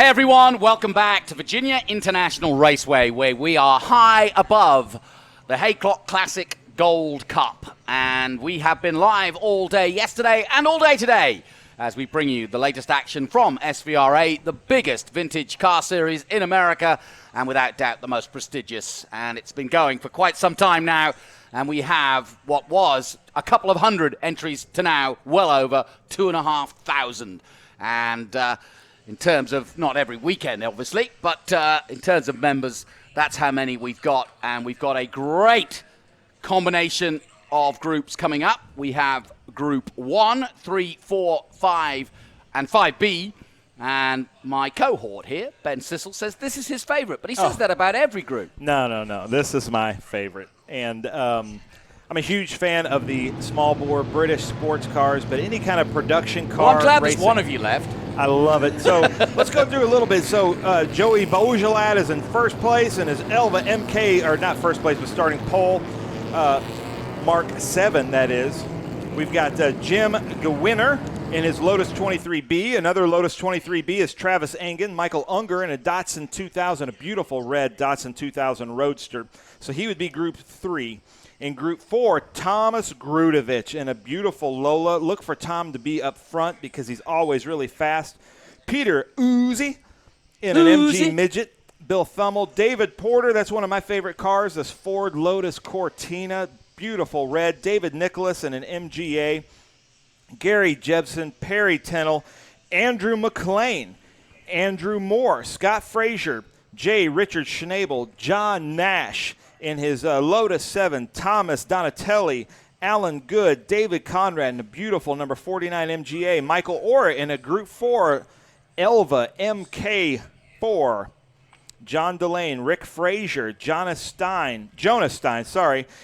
Hey everyone, welcome back to Virginia International Raceway, where we are high above the Haycock Classic Gold Cup. And we have been live all day yesterday and all day today as we bring you the latest action from SVRA, the biggest vintage car series in America, and without doubt the most prestigious. And it's been going for quite some time now, and we have what was a couple of hundred entries to now well over 2,500. And in terms of, not every weekend obviously, but in terms of members, that's how many we've got. And we've got a great combination of groups coming up. We have Group 1, 3, 4, 5, and 5B. And my cohort here, Ben Sissel, says this is his favorite, but he says that about every group. No. This is my favorite. And I'm a huge fan of the small bore British sports cars, but any kind of production car. Well, I'm glad racing, there's one of you left. I love it. So let's go through a little bit. So Joey Beaujolais is in first place, and his Elva MK, or not first place, but starting pole, Mark 7, that is. We've got Jim Gewinner in his Lotus 23B. Another Lotus 23B is Travis Engen. Michael Unger in a Datsun 2000, a beautiful red Datsun 2000 Roadster. So he would be Group 3. In Group 4, Thomas Grudovich in a beautiful Lola. Look for Tom to be up front because he's always really fast. Peter Uzi in an MG Midget. Bill Thummel. David Porter, that's one of my favorite cars, this Ford Lotus Cortina. Beautiful red. David Nicholas in an MGA. Gary Jebsen, Perry Tennell, Andrew McLean, Andrew Moore, Scott Frazier, J. Richard Schnabel, John Nash in his Lotus 7, Thomas Donatelli, Alan Good, David Conrad in a beautiful number 49 MGA, Michael Orr in a Group 4 Elva MK4, John Delane, Rick Frazier, Jonas Stein,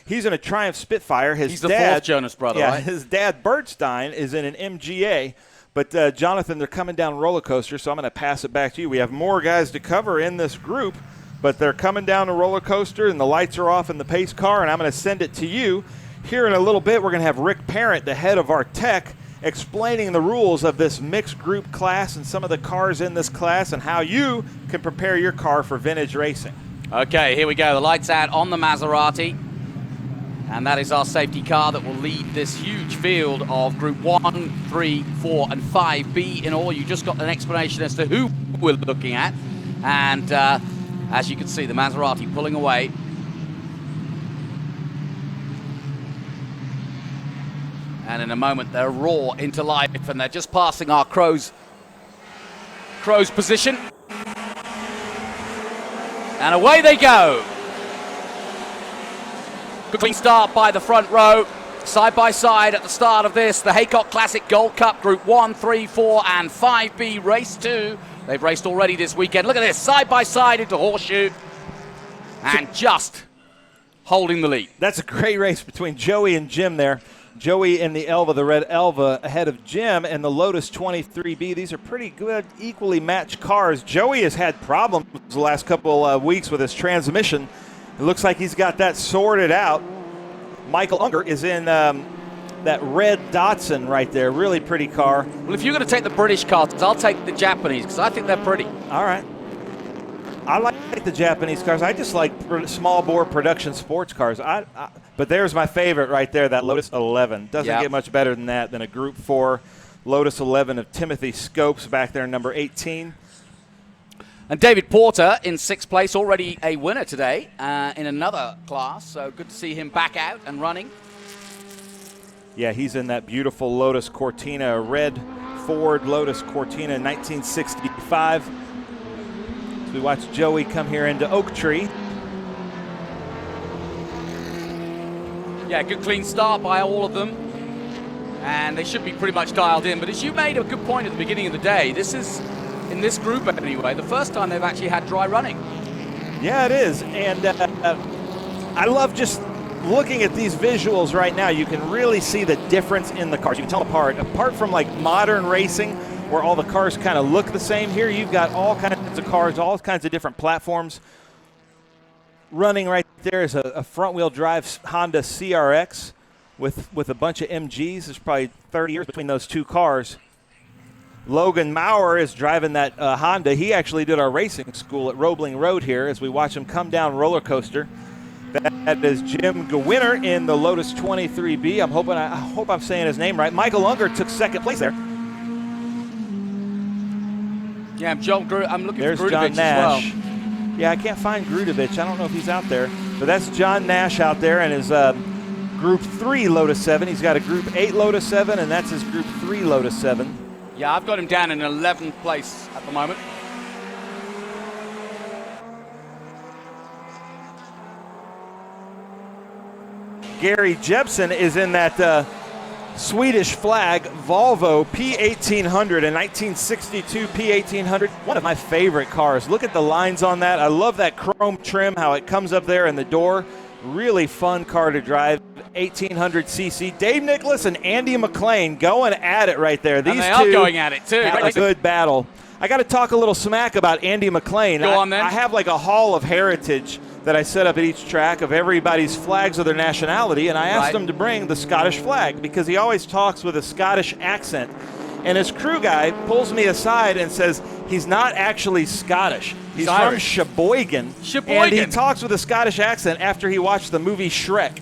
he's in a Triumph Spitfire. He's the fourth Jonas brother, right? His dad, Bert Stein, is in an MGA. But, Jonathan, they're coming down roller coaster, so I'm going to pass it back to you. We have more guys to cover in this group, but they're coming down the roller coaster, and the lights are off in the pace car, and I'm going to send it to you. Here in a little bit, we're going to have Rick Parent, the head of our tech, explaining the rules of this mixed group class and some of the cars in this class and how you can prepare your car for vintage racing. Okay, here we go. The lights out on the Maserati. And that is our safety car that will lead this huge field of Group 1, 3, 4, and 5B in all. You just got an explanation as to who we're looking at. And as you can see, the Maserati pulling away. And in a moment, they'll roar into life, and they're just passing our Crow's position. And away they go. Good clean start by the front row. Side by side at the start of this, the Haycock Classic Gold Cup Group 1, 3, 4, and 5B Race 2. They've raced already this weekend. Look at this, side by side into Horseshoe. And just holding the lead. That's a great race between Joey and Jim there. Joey in the Elva, the red Elva, ahead of Jim and the Lotus 23B. These are pretty good, equally matched cars. Joey has had problems the last couple of weeks with his transmission. It looks like he's got that sorted out. Michael Unger is in that red Datsun right there. Really pretty car. Well, if you're going to take the British cars, I'll take the Japanese because I think they're pretty. All right. I like the Japanese cars. I just like small bore production sports cars. But there's my favorite right there, that Lotus 11. Doesn't get much better than that, than a Group 4 Lotus 11 of Timothy Scopes back there, number 18. And David Porter in 6th place, already a winner today in another class. So good to see him back out and running. Yeah, he's in that beautiful Lotus Cortina, a red Ford Lotus Cortina 1965. So we watch Joey come here into Oak Tree. Yeah, good clean start by all of them. And they should be pretty much dialed in. But as you made a good point at the beginning of the day, this is, in this group anyway, the first time they've actually had dry running. Yeah, it is. And I love just looking at these visuals right now. You can really see the difference in the cars. You can tell them apart. Apart from like modern racing, where all the cars kind of look the same, here you've got all kinds of cars, all kinds of different platforms. Running right there is a front-wheel drive Honda CRX with a bunch of MGs. There's probably 30 years between those two cars. Logan Maurer is driving that Honda. He actually did our racing school at Roebling Road here as we watch him come down roller coaster. That is Jim Gewinner in the Lotus 23B. I hope I'm saying his name right. Michael Unger took second place there. Yeah, I'm looking There's for Grudevich John Nash. as well. Yeah, I can't find Grudevich. I don't know if he's out there. But that's John Nash out there and his Group 3 Lotus 7. He's got a Group 8 Lotus 7, and that's his Group 3 Lotus 7. Yeah, I've got him down in 11th place at the moment. Gary Jepsen is in that Swedish flag Volvo P1800, a 1962 P1800. One of my favorite cars. Look at the lines on that. I love that chrome trim, how it comes up there in the door. Really fun car to drive. 1800cc. Dave Nicholas and Andy McLean going at it right there. These and they two are going at it too. have a good battle. I got to talk a little smack about Andy McLean. Go on then. I have like a hall of heritage that I set up at each track of everybody's flags of their nationality, and I asked him to bring the Scottish flag because he always talks with a Scottish accent. And his crew guy pulls me aside and says he's not actually Scottish. He's from Sheboygan. And he talks with a Scottish accent after he watched the movie Shrek.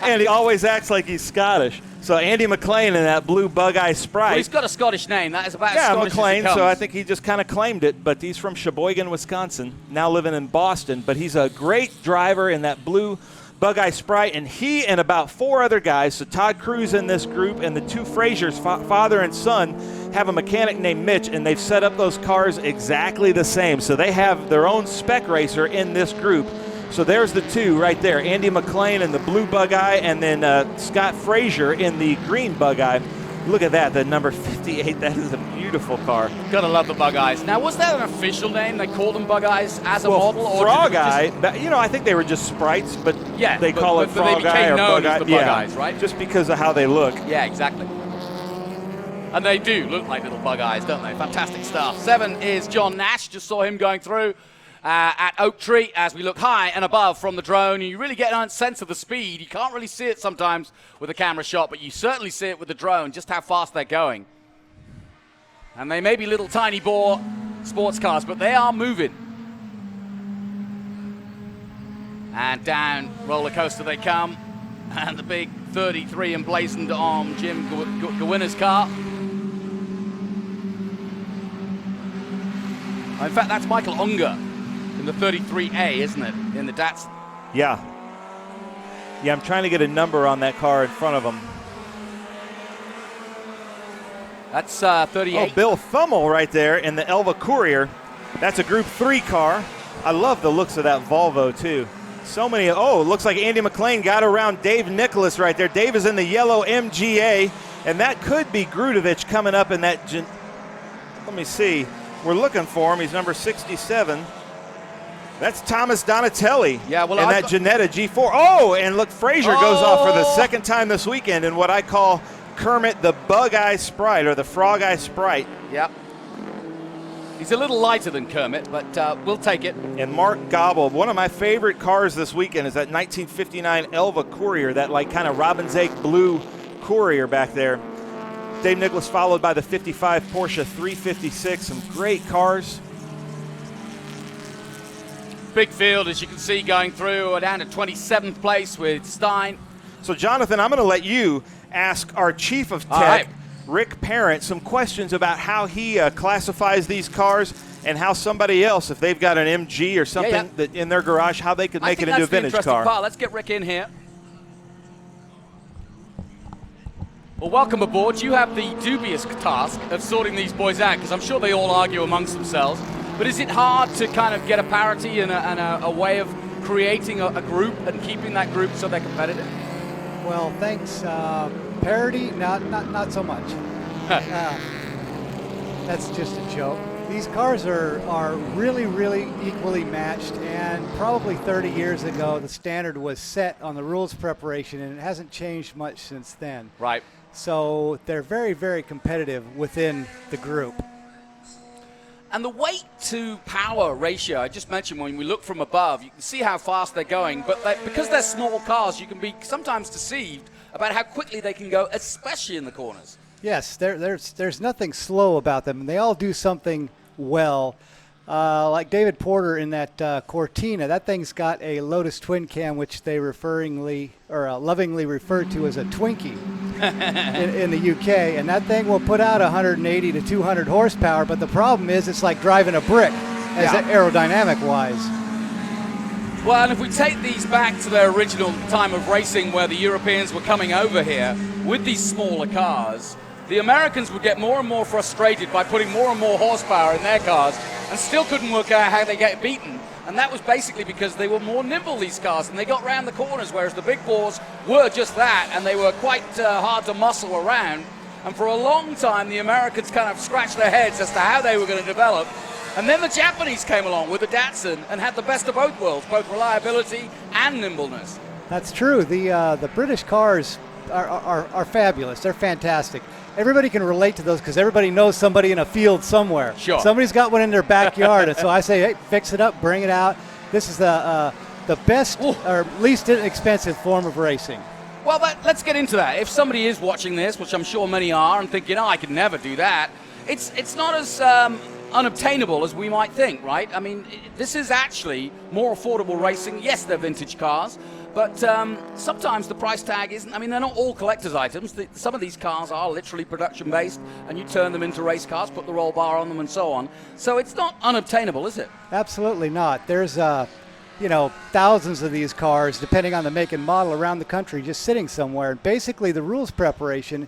And he always acts like he's Scottish. So Andy McLean in that blue bug-eye Sprite. Well, he's got a Scottish name. That is about as Scottish McLean, as it comes. so I think he just kind of claimed it. But he's from Sheboygan, Wisconsin, now living in Boston. But he's a great driver in that blue bug-eye Sprite. And he and about 4 other guys, so Todd Cruz in this group and the 2 Frasers, father and son, have a mechanic named Mitch, and they've set up those cars exactly the same. So they have their own spec racer in this group. So there's the 2 right there, Andy McLean in the blue bug-eye, and then Scott Frazier in the green bug-eye. Look at that, the number 58. That is a beautiful car. Gotta love the bug-eyes. Now, was that an official name? They called them bug-eyes as a model? Or Frog Eye, I think they were just sprites, but yeah, they call it Frog they Eye or known Bug Eye. as the bug-eyes, right? Just because of how they look. Yeah, exactly. And they do look like little bug-eyes, don't they? Fantastic stuff. 7 is John Nash. Just saw him going through at Oak Tree as we look high and above from the drone. You really get a sense of the speed. You can't really see it sometimes with a camera shot, but you certainly see it with the drone, just how fast they're going. And they may be little tiny bore sports cars, but they are moving. And down roller coaster they come. And the big 33 emblazoned on Jim Gewinner's car. In fact, that's Michael Unger in the 33A, isn't it? In the Datsun. Yeah. Yeah, I'm trying to get a number on that car in front of him. That's 38. Oh, Bill Thummel right there in the Elva Courier. That's a Group 3 car. I love the looks of that Volvo, too. So many. Oh, it looks like Andy McLean got around Dave Nicholas right there. Dave is in the yellow MGA, and that could be Grudevich coming up in that. Let me see. We're looking for him. He's number 67. That's Thomas Donatelli. Yeah, well, and that Janetta G4. Oh, and look, Frazier goes off for the second time this weekend in what I call Kermit the Bug-Eye Sprite, or the Frog Eye Sprite. Yep. He's a little lighter than Kermit, but we'll take it. And Mark Gobble, one of my favorite cars this weekend is that 1959 Elva Courier, that like kind of Robin's Egg blue Courier back there. Dave Nicholas followed by the 55 Porsche 356, some great cars. Big field, as you can see, going through. We're down to 27th place with Stein. So, Jonathan, I'm going to let you ask our chief of tech, Rick Parent, some questions about how he classifies these cars and how somebody else, if they've got an MG or something that in their garage, how they could make it into a vintage car. Part. Let's get Rick in here. Well, welcome aboard. You have the dubious task of sorting these boys out, because I'm sure they all argue amongst themselves. But is it hard to kind of get a parity and a way of creating a group and keeping that group so they're competitive? Well, thanks. Parity, not so much. That's just a joke. These cars are really, really equally matched, and probably 30 years ago the standard was set on the rules preparation, and it hasn't changed much since then. Right. So they're very, very competitive within the group. And the weight to power ratio, I just mentioned, when we look from above, you can see how fast they're going, but because they're small cars, you can be sometimes deceived about how quickly they can go, especially in the corners. Yes, there's nothing slow about them, and they all do something well. Like David Porter in that Cortina, that thing's got a Lotus twin cam, which they lovingly refer to as a Twinkie in the UK, and that thing will put out 180 to 200 horsepower. But the problem is, it's like driving a brick, aerodynamic wise. Well, and if we take these back to their original time of racing, where the Europeans were coming over here with these smaller cars, the Americans would get more and more frustrated by putting more and more horsepower in their cars and still couldn't work out how they get beaten. And that was basically because they were more nimble, these cars, and they got round the corners, whereas the big bores were just that, and they were quite hard to muscle around. And for a long time, the Americans kind of scratched their heads as to how they were going to develop. And then the Japanese came along with the Datsun and had the best of both worlds, both reliability and nimbleness. That's true. The British cars are fabulous. They're fantastic. Everybody can relate to those because everybody knows somebody in a field somewhere. Sure. Somebody's got one in their backyard, and so I say, hey, fix it up, bring it out. This is the best or least inexpensive form of racing. Well, let's get into that. If somebody is watching this, which I'm sure many are, and thinking, I could never do that, it's not as unobtainable as we might think, right? I mean, this is actually more affordable racing. Yes, they're vintage cars, but sometimes the price tag isn't. I mean, they're not all collector's items. Some of these cars are literally production-based, and you turn them into race cars, put the roll bar on them, and so on. So it's not unobtainable, is it? Absolutely not. There's thousands of these cars, depending on the make and model, around the country, just sitting somewhere. And basically, the rules preparation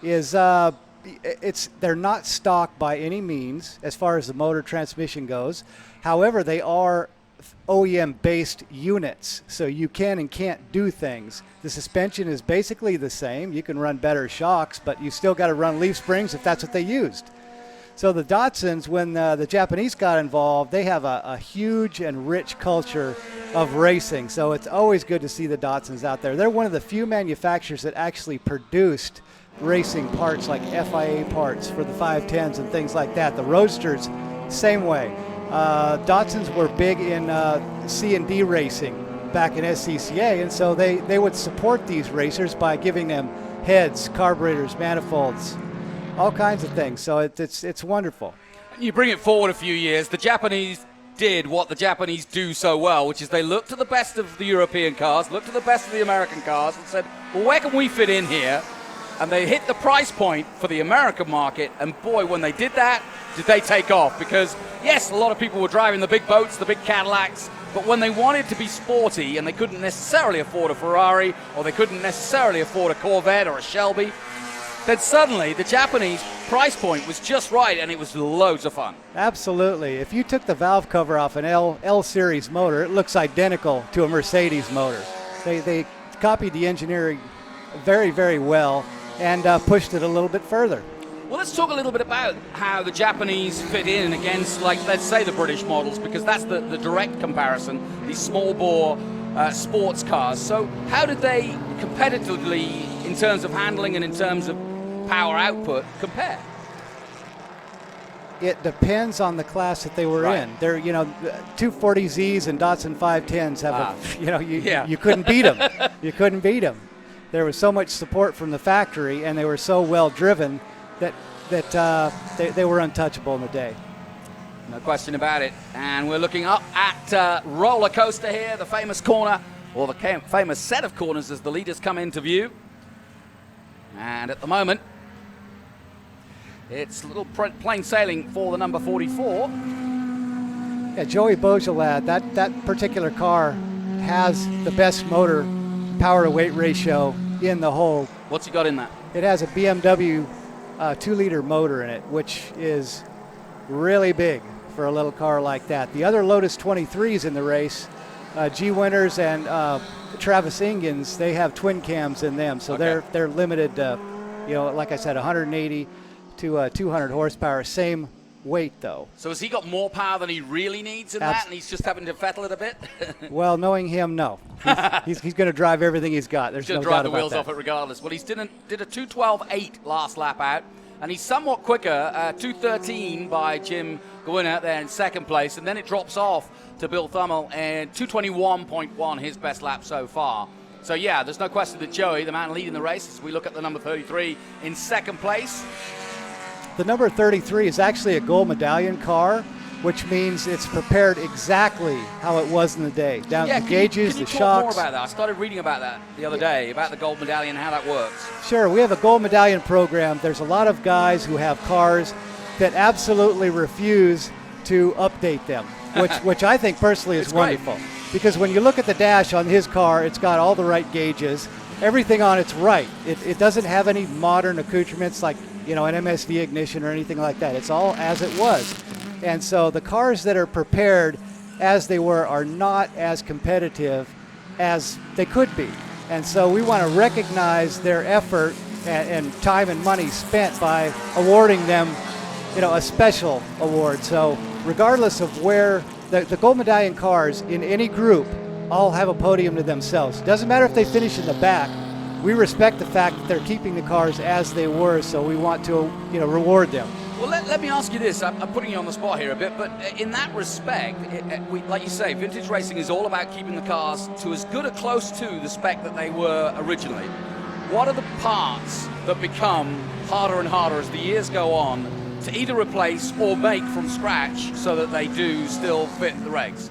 is they're not stock by any means as far as the motor transmission goes. However, they are OEM-based units, so you can and can't do things. The suspension is basically the same. You can run better shocks, but you still got to run leaf springs if that's what they used. So the Datsuns, when the Japanese got involved, they have a huge and rich culture of racing. So it's always good to see the Datsuns out there. They're one of the few manufacturers that actually produced racing parts like FIA parts for the 510s and things like that. The Roadsters, same way. Datsuns were big in C&D racing back in SCCA, and so they would support these racers by giving them heads, carburetors, manifolds, all kinds of things. So it's wonderful. You bring it forward a few years, the Japanese did what the Japanese do so well, which is they looked at the best of the European cars, looked at the best of the American cars, and said, well, where can we fit in here? And they hit the price point for the American market, and boy, when they did that, did they take off. Because, yes, a lot of people were driving the big boats, the big Cadillacs, but when they wanted to be sporty and they couldn't necessarily afford a Ferrari, or they couldn't necessarily afford a Corvette or a Shelby, then suddenly the Japanese price point was just right, and it was loads of fun. Absolutely. If you took the valve cover off an L series motor, it looks identical to a Mercedes motor. They copied the engineering very, very well and pushed it a little bit further. Well, let's talk a little bit about how the Japanese fit in against, like, let's say the British models, because that's the direct comparison, these small bore sports cars. So how did they competitively, in terms of handling and in terms of power output, compare? It depends on the class that they were Right. in. They're, 240Zs and Datsun 510s have you couldn't beat them. You couldn't beat them. There was so much support from the factory, and they were so well driven that they were untouchable in the day. No question about it. And we're looking up at Roller Coaster here, the famous corner, or the famous set of corners as the leaders come into view. And at the moment, it's a little plain sailing for the number 44. Yeah, Joey Beaujolais, that particular car has the best motor power to weight ratio in the whole. What's he got in that? It has a BMW 2-liter motor in it, which is really big for a little car like that. The other Lotus 23s in the race, G Winters and Travis Ingens, they have twin cams in them, so Okay. they're limited to, like I said, 180 to 200 horsepower, same weight though. So has he got more power than he really needs in that, and he's just having to fettle it a bit? Well, knowing him, no. He's going to drive everything he's got. There's He's no going to drive doubt the about wheels that. off it regardless. Well, he did a 2:12.8 last lap out, and he's somewhat quicker, 2:13 by Jim Gwynner there in second place, and then it drops off to Bill Thummel, and 2:21.1 his best lap so far. So yeah, there's no question that Joey, the man leading the race, as we look at the number 33 in second place. The number 33 is actually a gold medallion car, which means it's prepared exactly how it was in the day. Down to the gauges, can you the talk shocks. more about that? I started reading about that the other day, about the gold medallion and how that works. Sure, we have a gold medallion program. There's a lot of guys who have cars that absolutely refuse to update them, which I think personally is wonderful. Because when you look at the dash on his car, it's got all the right gauges. Everything on it's right. It doesn't have any modern accoutrements like an MSD ignition or anything like that. It's all as it was. And so the cars that are prepared as they were are not as competitive as they could be. And so we want to recognize their effort and time and money spent by awarding them, a special award. So regardless of where the gold medallion cars in any group all have a podium to themselves. Doesn't matter if they finish in the back. We respect the fact that they're keeping the cars as they were, so we want to, reward them. Well, let me ask you this. I'm putting you on the spot here a bit, but in that respect, like you say, vintage racing is all about keeping the cars to as good or close to the spec that they were originally. What are the parts that become harder and harder as the years go on to either replace or make from scratch so that they do still fit the regs?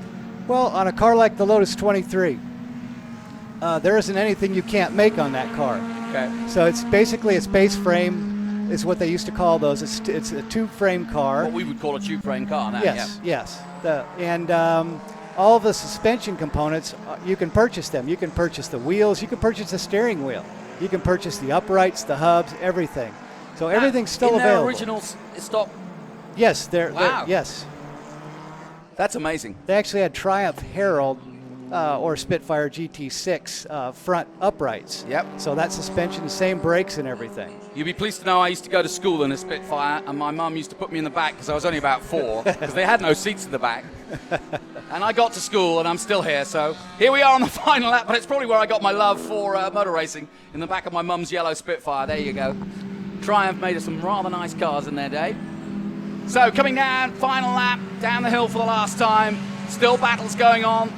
Well, on a car like the Lotus 23, there isn't anything you can't make on that car. Okay. So it's basically a space frame is what they used to call those. It's a tube frame car. What we would call a tube frame car now. Yes, yes. All the suspension components, you can purchase them. You can purchase the wheels. You can purchase the steering wheel. You can purchase the uprights, the hubs, everything. So everything's still available. Their original stock? Yes, Wow. yes. That's amazing. They actually had Triumph Herald or Spitfire GT6 front uprights. Yep. So that suspension, the same brakes and everything. You'll be pleased to know I used to go to school in a Spitfire, and my mum used to put me in the back because I was only about 4, because they had no seats in the back. And I got to school, and I'm still here. So here we are on the final lap, but it's probably where I got my love for motor racing, in the back of my mum's yellow Spitfire. There you go. Triumph made us some rather nice cars in their day. So coming down, final lap, down the hill for the last time. Still battles going on.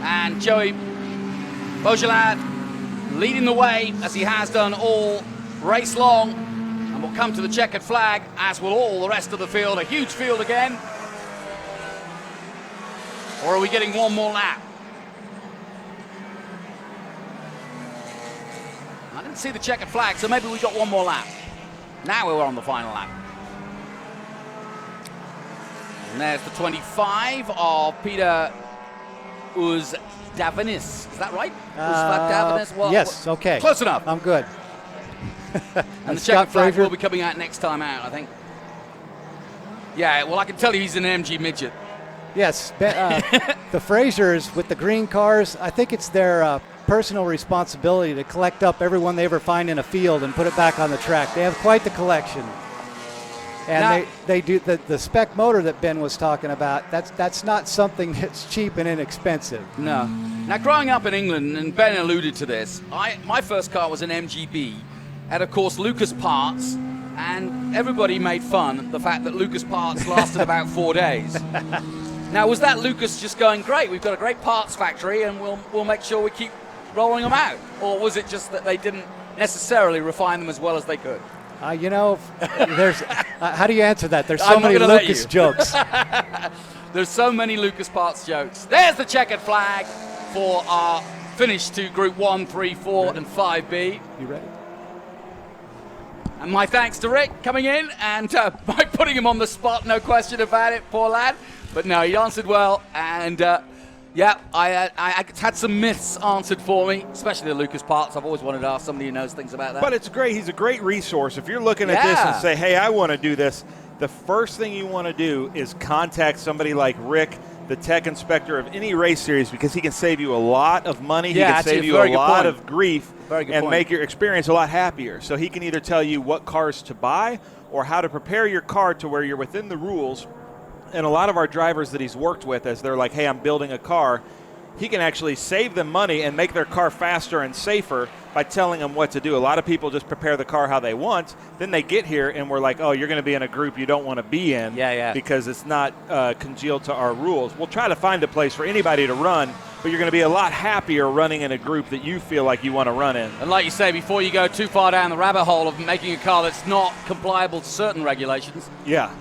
And Joey Beaujolais leading the way, as he has done all race long. And we'll come to the checkered flag, as will all the rest of the field. A huge field again. Or are we getting one more lap? I didn't see the checkered flag, so maybe we got one more lap. Now we're on the final lap. And there's the 25 of Peter Uzdavinis. Is that right? Uzdavinis? Yes, okay. Close enough. I'm good. And the checkered flag will be coming out next time out, I think. Yeah, well, I can tell you he's an MG midget. Yes, the Frasers with the green cars, I think it's their personal responsibility to collect up everyone they ever find in a field and put it back on the track. They have quite the collection. And now, they do the spec motor that Ben was talking about. That's not something that's cheap and inexpensive. No. Now, growing up in England, and Ben alluded to this, my first car was an MGB, and of course Lucas Parts, and everybody made fun of the fact that Lucas Parts lasted about 4 days. Now, was that Lucas just going, great, we've got a great parts factory, and we'll make sure we keep rolling them out? Or was it just that they didn't necessarily refine them as well as they could? There's how do you answer that? There's so many Lucas jokes. There's so many Lucas Parts jokes. There's the checkered flag for our finish to Group 1, 3, 4, and 5B. You ready? And my thanks to Rick coming in and by putting him on the spot, no question about it, poor lad. But no, he answered well, and yeah, I had some myths answered for me, especially the Lucas Parts. I've always wanted to ask somebody who knows things about that. But it's great. He's a great resource. If you're looking at this and say, hey, I want to do this, the first thing you want to do is contact somebody like Rick, the tech inspector of any race series, because he can save you a lot of money. He can save you a lot of grief and make your experience a lot happier. So he can either tell you what cars to buy or how to prepare your car to where you're within the rules. And a lot of our drivers that he's worked with, as they're like, hey, I'm building a car, he can actually save them money and make their car faster and safer by telling them what to do. A lot of people just prepare the car how they want. Then they get here and we're like, oh, you're going to be in a group you don't want to be in because it's not congealed to our rules. We'll try to find a place for anybody to run but you're going to be a lot happier running in a group that you feel like you want to run in. And like you say, before you go too far down the rabbit hole of making a car that's not compliable to certain regulations. Yeah.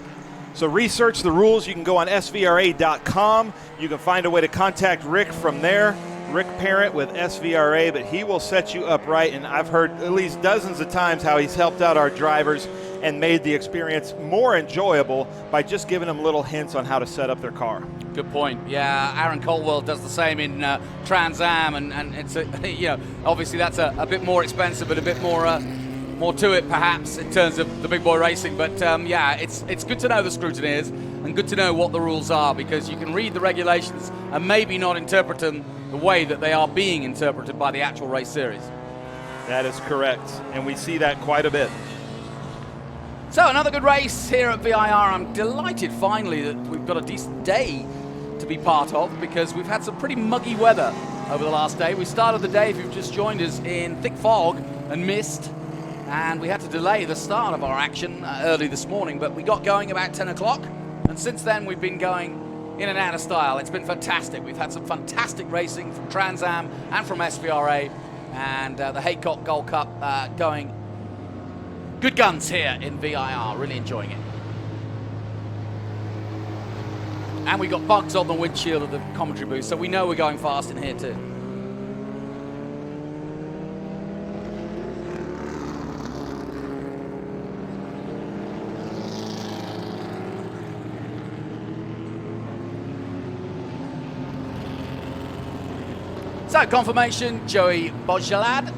So research the rules. You can go on SVRA.com. You can find a way to contact Rick from there. Rick Parent with SVRA, but he will set you up right. And I've heard at least dozens of times how he's helped out our drivers and made the experience more enjoyable by just giving them little hints on how to set up their car. Good point. Yeah, Aaron Colwell does the same in Trans Am, and it's obviously that's a bit more expensive, but a bit more to it perhaps in terms of the big boy racing. But yeah, it's good to know the scrutineers and good to know what the rules are, because you can read the regulations and maybe not interpret them the way that they are being interpreted by the actual race series. That is correct, and we see that quite a bit. So another good race here at VIR. I'm delighted finally that we've got a decent day to be part of, because we've had some pretty muggy weather over the last day. We started the day, if you've just joined us, in thick fog and mist, and we had to delay the start of our action early this morning, but we got going about 10 o'clock, and since then we've been going in and out of style. It's been fantastic. We've had some fantastic racing from Trans Am and from SVRA, and the Haycock Gold Cup going good guns here in VIR, really enjoying it. And we got bugs on the windshield of the commentary booth, so we know we're going fast in here too. So confirmation, Joey Bojalad,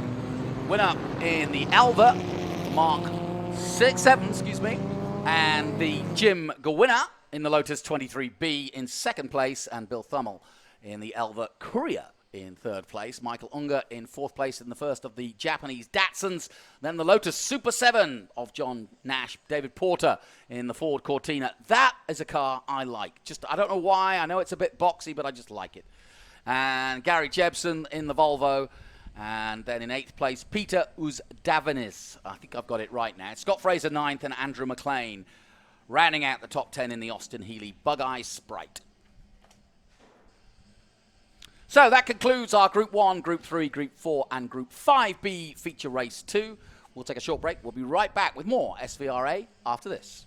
winner in the Elva, Mark 7, excuse me, and the Jim Gawinner in the Lotus 23B in second place, and Bill Thummel in the Elva Courier in third place. Michael Unger in fourth place in the first of the Japanese Datsuns. Then the Lotus Super 7 of John Nash, David Porter in the Ford Cortina. That is a car I like. I don't know why. I know it's a bit boxy, but I just like it. And Gary Jebsen in the Volvo. And then in 8th place, Peter Uzdavenis. I think I've got it right now. Scott Fraser 9th, and Andrew McLean rounding out the top 10 in the Austin Healey Bug-Eye Sprite. So that concludes our Group 1, Group 3, Group 4, and Group 5B feature race 2. We'll take a short break. We'll be right back with more SVRA after this.